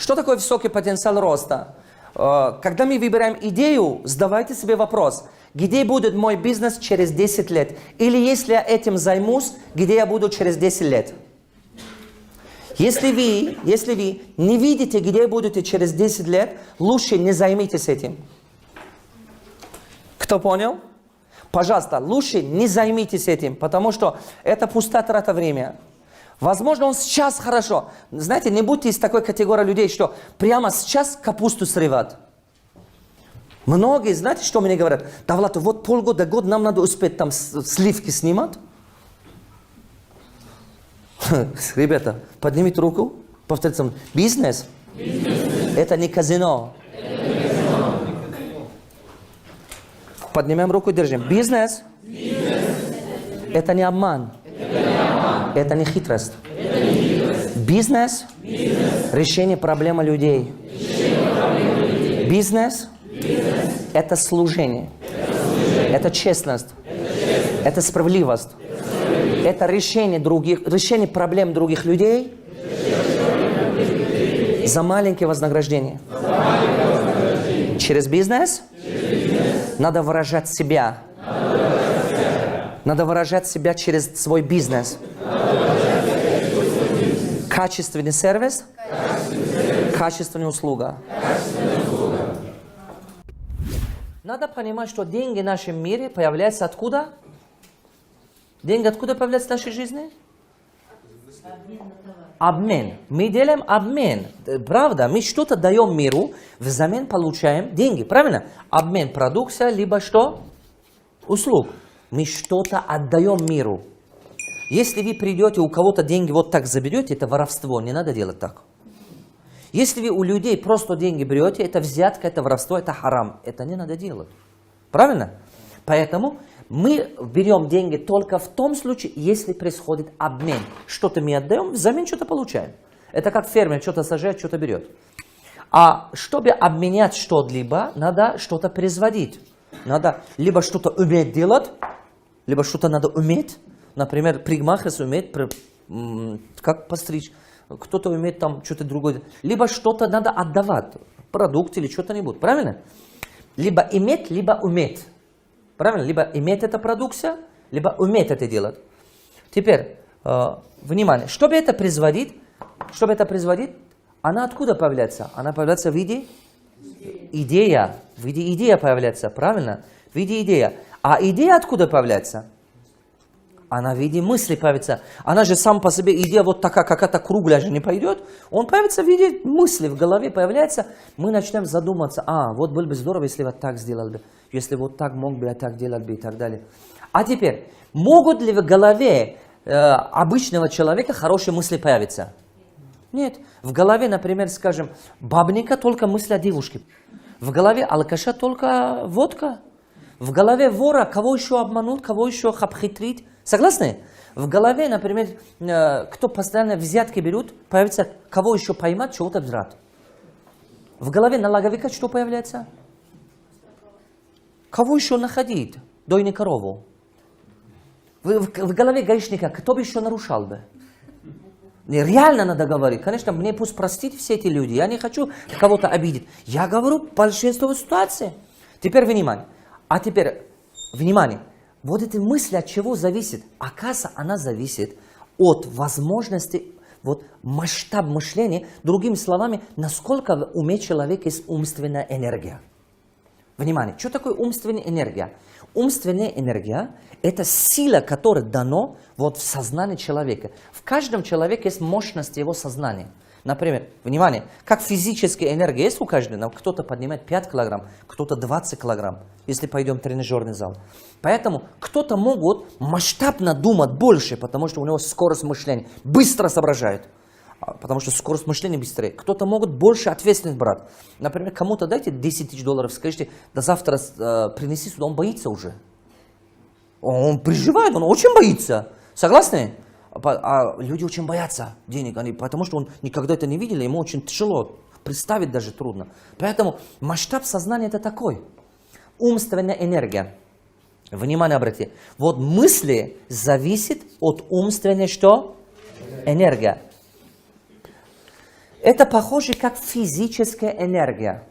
Что такое высокий потенциал роста? Когда мы выбираем идею, задавайте себе вопрос, где будет мой бизнес через 10 лет? Или если я этим займусь, где я буду через 10 лет? Если вы не видите, где будете через 10 лет, лучше не займитесь этим. Кто понял? Пожалуйста, лучше не займитесь этим, потому что это пустая трата времени. Возможно, он сейчас хорошо. Знаете, не будьте из такой категории людей, что прямо сейчас капусту срывать. Многие, знаете, что мне говорят? Да, Влад, вот полгода, год нам надо успеть там сливки снимать. Ребята, поднимите руку, повторите со мной. Бизнес? Это не казино. Поднимем руку и держим. Бизнес? Это не обман. Это не хитрость. Бизнес – решение проблемы людей. Бизнес – это служение. Это честность. Это справедливость. Это решение проблем других людей за маленькое вознаграждение. Через бизнес надо выражать себя. Надо выражать себя через свой бизнес. Качественный сервис, качественная услуга. Надо понимать, что деньги в нашем мире появляются откуда? Деньги откуда появляются в нашей жизни? Обмен. Мы делаем обмен. Правда, мы что-то даем миру, взамен получаем деньги. Правильно? Обмен продукция, либо что? Услуг. Мы что-то отдаем миру. Если вы придете, у кого-то деньги вот так заберете, это воровство, не надо делать так. Если вы у людей просто деньги берете, это взятка, это воровство, это харам. Это не надо делать. Правильно? Поэтому мы берем деньги только в том случае, если происходит обмен. Что-то мы отдаем, взамен что-то получаем. Это как фермер что-то сажает, что-то берет. А чтобы обменять что-либо, надо что-то производить. Надо либо что-то уметь делать, либо что-то надо уметь. Например, парикмахер умеет как постричь. Кто-то умеет там что-то другое. Либо что-то надо отдавать. Продукт или что-то-нибудь. Правильно? Либо иметь, либо уметь. Правильно? Либо иметь это продукция, либо уметь это делать. Теперь, внимание. Чтобы это производить, она откуда появляется? Она появляется в виде идея. В виде идея появляется. Правильно? В виде идея. А идея откуда появляется? Она в виде мысли появится. Она же сам по себе, идея вот такая, какая-то круглая же не пойдет. Он появится в виде мысли, в голове появляется. Мы начнем задуматься, вот было бы здорово, если вот так сделал бы. Если вот так мог бы, я так делал бы и так далее. А теперь, могут ли в голове обычного человека хорошие мысли появиться? Нет. В голове, например, скажем, бабника только мысли о девушке. В голове алкаша только водка. В голове вора кого еще обмануть, кого еще обхитрить. Согласны? В голове, например, кто постоянно взятки берут, появится кого еще поймать, чего-то взять. В голове налоговика что появляется? Кого еще находить? Дойную корову. В голове гаишника кто бы еще нарушал бы? Реально надо говорить. Конечно, мне пусть простить все эти люди. Я не хочу кого-то обидеть. Я говорю большинство ситуаций. Теперь внимание. А теперь внимание. Вот эти мысли от чего зависит? Оказывается, она зависит от возможности, вот масштаб мышления. Другими словами, насколько в уме человека есть умственная энергия. Внимание, что такое умственная энергия? Умственная энергия – это сила, которая дана вот в сознании человека. В каждом человеке есть мощность его сознания. Например, внимание, как физическая энергия есть у каждого, кто-то поднимает 5 килограмм, кто-то 20 килограмм, если пойдем в тренажерный зал. Поэтому кто-то могут масштабно думать больше, потому что у него скорость мышления, быстро соображает, потому что скорость мышления быстрее. Кто-то могут больше ответственность брать. Например, кому-то дайте 10 тысяч долларов, скажите, до завтра принеси сюда, он боится уже. Он переживает, он очень боится. Согласны? А люди очень боятся денег, потому что он никогда это не видел, ему очень тяжело, представить даже трудно. Поэтому масштаб сознания это такой. Умственная энергия. Внимание обратите. Вот мысли зависят от умственной что? Энергия. Это похоже как физическая энергия.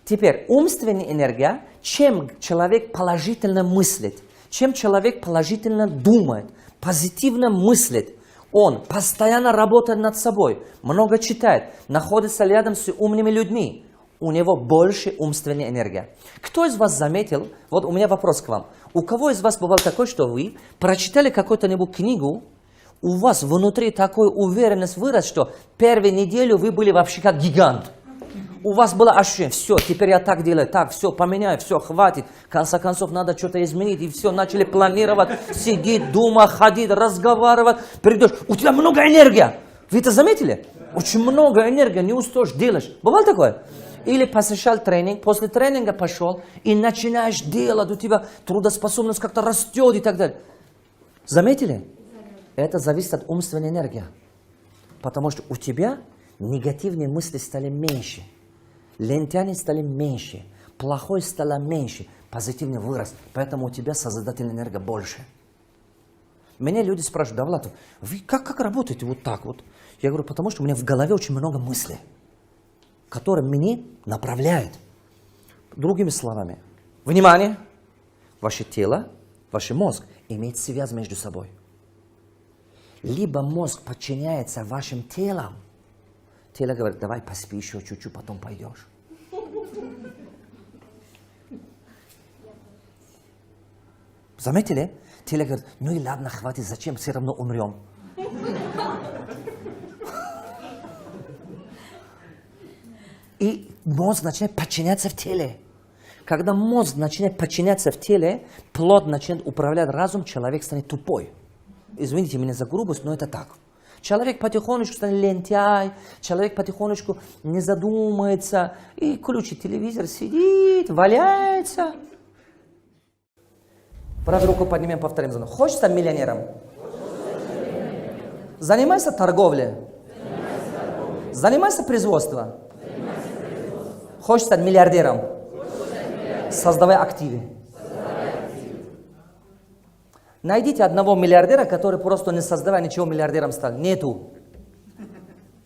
Теперь умственная энергия, чем человек положительно мыслит, чем человек положительно думает, позитивно мыслит, он постоянно работает над собой, много читает, находится рядом с умными людьми, у него больше умственная энергия. Кто из вас заметил, вот у меня вопрос к вам, у кого из вас бывало такое, что вы прочитали какую-то книгу, у вас внутри такой уверенность вырос, что первую неделю вы были вообще как гигант. У вас было ощущение, все, теперь я так делаю, так, все, поменяю, все, хватит. В конце концов, надо что-то изменить. И все, начали планировать, сидеть, думать, ходить, разговаривать. Придешь, у тебя много энергии. Вы это заметили? Очень много энергии, не устаешь, делаешь. Бывало такое? Или посещал тренинг, после тренинга пошел и начинаешь делать, у тебя трудоспособность как-то растет и так далее. Заметили? Это зависит от умственной энергии. Потому что у тебя негативные мысли стали меньше. Лентяне стали меньше, плохой стало меньше, позитивный вырос. Поэтому у тебя созидательная энергия больше. Меня люди спрашивают: Давлатов, вы как работаете вот так вот? Я говорю, потому что у меня в голове очень много мыслей, которые меня направляют. Другими словами, внимание, ваше тело, ваш мозг имеет связь между собой. Либо мозг подчиняется вашим телам, тело говорит, давай поспи еще чуть-чуть, потом пойдешь. Заметили? Тело говорит, ну и ладно, хватит, зачем, все равно умрем. И мозг начинает подчиняться в теле. Когда мозг начинает подчиняться в теле, плод начинает управлять разум, человек станет тупой. Извините меня за грубость, но это так. Человек потихонечку станет лентяй, человек потихонечку не задумается, и включит телевизор, сидит, валяется. Правую руку поднимем, повторим за мной. Хочешь стать миллионером? Занимайся торговлей. Занимайся производством. Хочешь стать миллиардером? Создавай активы. Найдите одного миллиардера, который просто не создавая ничего миллиардером стал. Нету.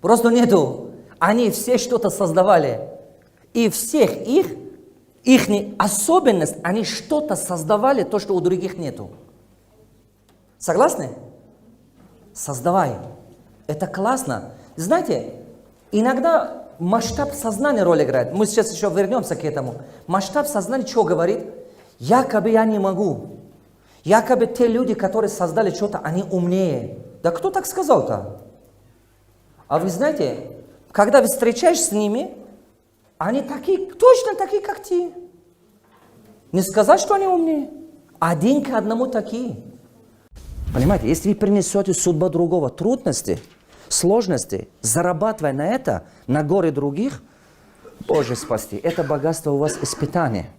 Просто нету. Они все что-то создавали. И всех их особенность, они что-то создавали, то, что у других нету. Согласны? Создавай. Это классно. Знаете, иногда масштаб сознания роль играет. Мы сейчас еще вернемся к этому. Масштаб сознания что говорит? Якобы я не могу. Якобы те люди, которые создали что-то, они умнее. Да кто так сказал-то? А вы знаете, когда вы встречаешься с ними, они такие, точно такие, как ты. Не сказать, что они умнее. Один к одному такие. Понимаете, если вы принесете судьбу другого, трудности, сложности, зарабатывая на это, на горе других, Боже спасти, это богатство у вас испытание.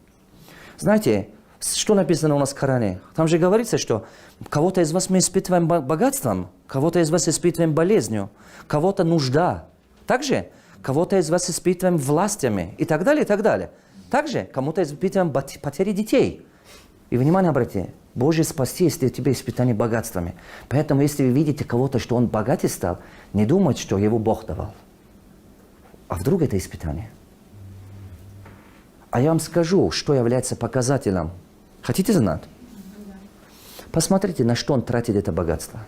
Знаете, что написано у нас в Коране? Там же говорится, что кого-то из вас мы испытываем богатством, кого-то из вас испытываем болезнью, кого-то нужда. Также кого-то из вас испытываем властями и так далее, и так далее. Также кому-то испытываем потери детей. И внимание обратите, Боже спаси, если у тебя испытание богатствами. Поэтому, если вы видите кого-то, что он богатый стал, не думайте, что его Бог давал. А вдруг это испытание? А я вам скажу, что является показателем. Хотите знать? Посмотрите, на что он тратит это богатство.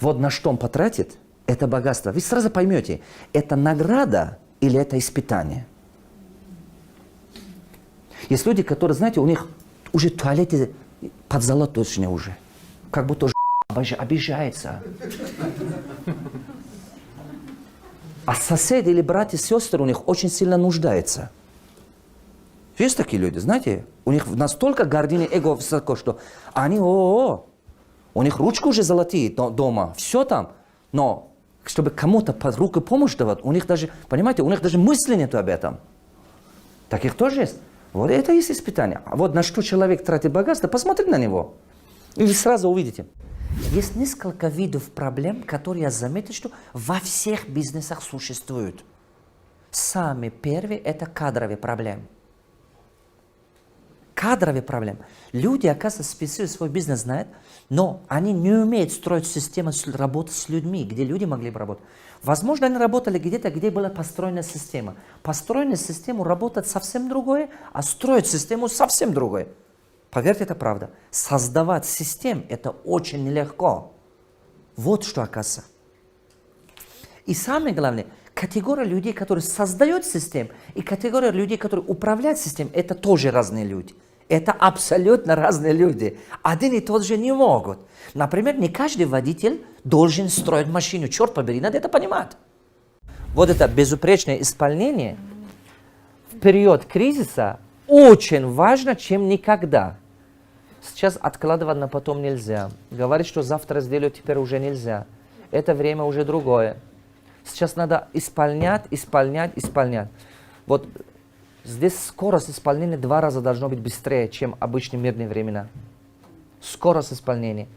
Вот на что он потратит это богатство. Вы сразу поймете, это награда или это испытание. Есть люди, которые, знаете, у них уже в туалете подзолоточные уже. Как будто обижается. А соседи или братья и сестры у них очень сильно нуждаются. Есть такие люди, знаете, у них настолько гордыня, эго высоко, что они, у них ручку уже золотые дома, все там, но чтобы кому-то под руку помощь давать, у них даже, понимаете, у них даже мысли нету об этом. Таких тоже есть. Вот это и есть испытание. А вот на что человек тратит богатство, посмотрите на него, и вы сразу увидите. Есть несколько видов проблем, которые я заметил, что во всех бизнесах существуют. Самый первый – это кадровые проблемы. кадровые проблемы. Люди, оказывается, специалисты свой бизнес знают, но они не умеют строить систему работы с людьми, где люди могли бы работать. Возможно, они работали где-то, где была построена система. Построенная система работает совсем другое, а строить систему совсем другое. Поверьте, это правда. Создавать систему – это очень нелегко. Вот что оказывается. И самое главное, категория людей, которые создают систему, и категория людей, которые управляют системой, это тоже разные люди. Это абсолютно разные люди. Один и тот же не могут. Например, не каждый водитель должен строить машину. Черт побери, надо это понимать. Вот это безупречное исполнение в период кризиса очень важно, чем никогда. Сейчас откладывать на потом нельзя. Говорить, что завтра сделаю, теперь уже нельзя. Это время уже другое. Сейчас надо исполнять. Вот здесь скорость исполнения 2 раза должно быть быстрее, чем обычные мирные времена. Скорость исполнения.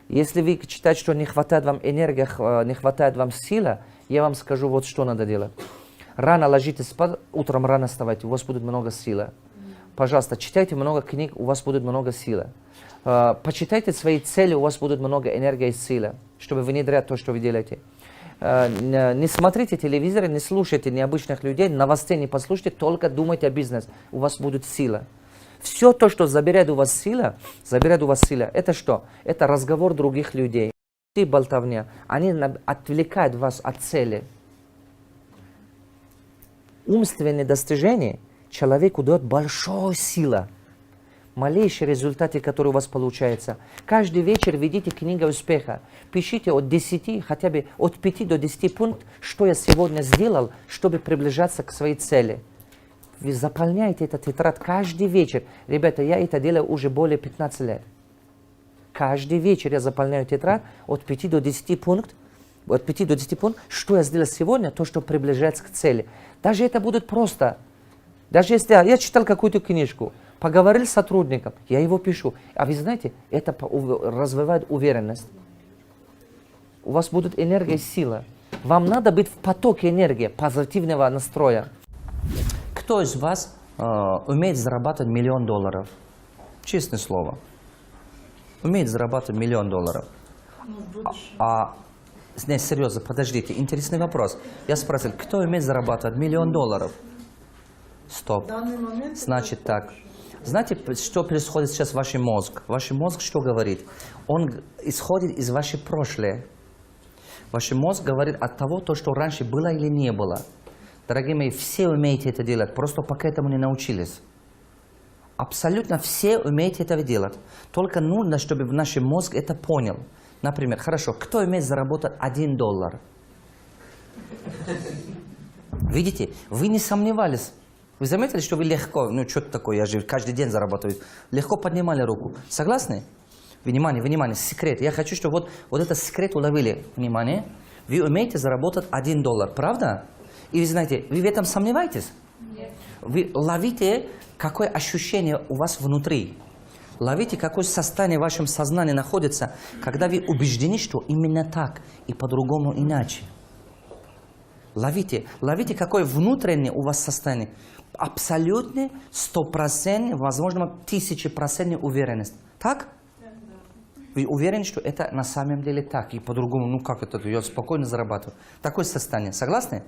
Если вы считаете, что не хватает вам энергии, не хватает вам силы, я вам скажу, вот что надо делать. Рано ложитесь спать, утром рано вставайте, у вас будет много силы. Пожалуйста, читайте много книг, у вас будет много силы. Почитайте свои цели, у вас будет много энергии и силы, чтобы внедрять то, что вы делаете. Не смотрите телевизор, не слушайте необычных людей, новостей не послушайте, только думайте о бизнесе, у вас будет сила. Все то, что забирает у вас сила, это что? Это разговор других людей. И болтовня, они отвлекают вас от цели. Умственные достижения человеку дает большую силу. Малейшие результаты, которые у вас получаются. Каждый вечер ведите книгу успеха. Пишите от 10, хотя бы от 5 до 10 пунктов, что я сегодня сделал, чтобы приближаться к своей цели. Вы заполняете этот тетрадь каждый вечер. Ребята, я это делаю уже более 15 лет. Каждый вечер я заполняю тетрадь от 5 до 10 пунктов. От 5 до 10 пунктов, что я сделал сегодня, то, что приближается к цели. Даже это будет просто. Даже если я читал какую-то книжку, поговорил с сотрудником, я его пишу. А вы знаете, это развивает уверенность. У вас будет энергия и сила. Вам надо быть в потоке энергии, позитивного настроя. Кто из вас умеет зарабатывать $1 миллион? Честное слово. Умеет зарабатывать $1 миллион. Не, серьезно, подождите, интересный вопрос. Я спросил, кто умеет зарабатывать $1 миллион? Стоп. Значит так. Знаете, что происходит сейчас в вашем мозге? Ваш мозг что говорит? Он исходит из вашего прошлого. Ваш мозг говорит от того, то, что раньше было или не было. Дорогие мои, все умеете это делать, просто пока этому не научились. Абсолютно все умеете это делать. Только нужно, чтобы наш мозг это понял. Например, хорошо, кто умеет заработать $1? Видите, вы не сомневались. Вы заметили, что вы легко, ну что-то такое, я же каждый день зарабатываю, легко поднимали руку. Согласны? Внимание, внимание, секрет. Я хочу, чтобы вот этот секрет уловили. Внимание. Вы умеете заработать $1, правда? И вы знаете, вы в этом сомневаетесь? Нет. Вы ловите, какое ощущение у вас внутри. Ловите, какое состояние в вашем сознании находится, когда вы убеждены, что именно так и по-другому иначе. Ловите, какое внутреннее у вас состояние. Абсолютно 100%, возможно, 1000% уверенность. Так? Вы уверены, что это на самом деле так, и по-другому, ну как это, я спокойно зарабатываю. Такое состояние. Согласны?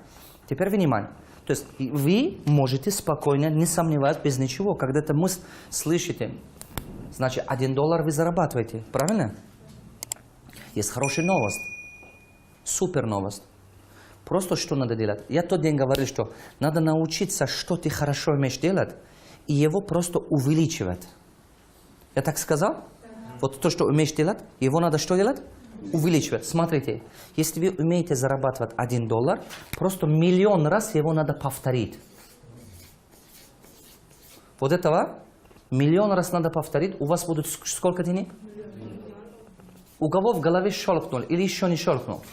Теперь внимание. То есть вы можете спокойно, не сомневаясь, без ничего, когда это мысль слышите, значит $1 вы зарабатываете. Правильно? Есть хорошая новость. Супер новость. Просто что надо делать? Я тот день говорил, что надо научиться, что ты хорошо умеешь делать, и его просто увеличивать. Я так сказал? Вот то, что умеешь делать, его надо что делать? Увеличивать. Смотрите, если вы умеете зарабатывать $1, просто 1 миллион раз его надо повторить. Вот этого 1 миллион раз надо повторить, у вас будет сколько денег? У кого в голове щелкнул или еще не щелкнул?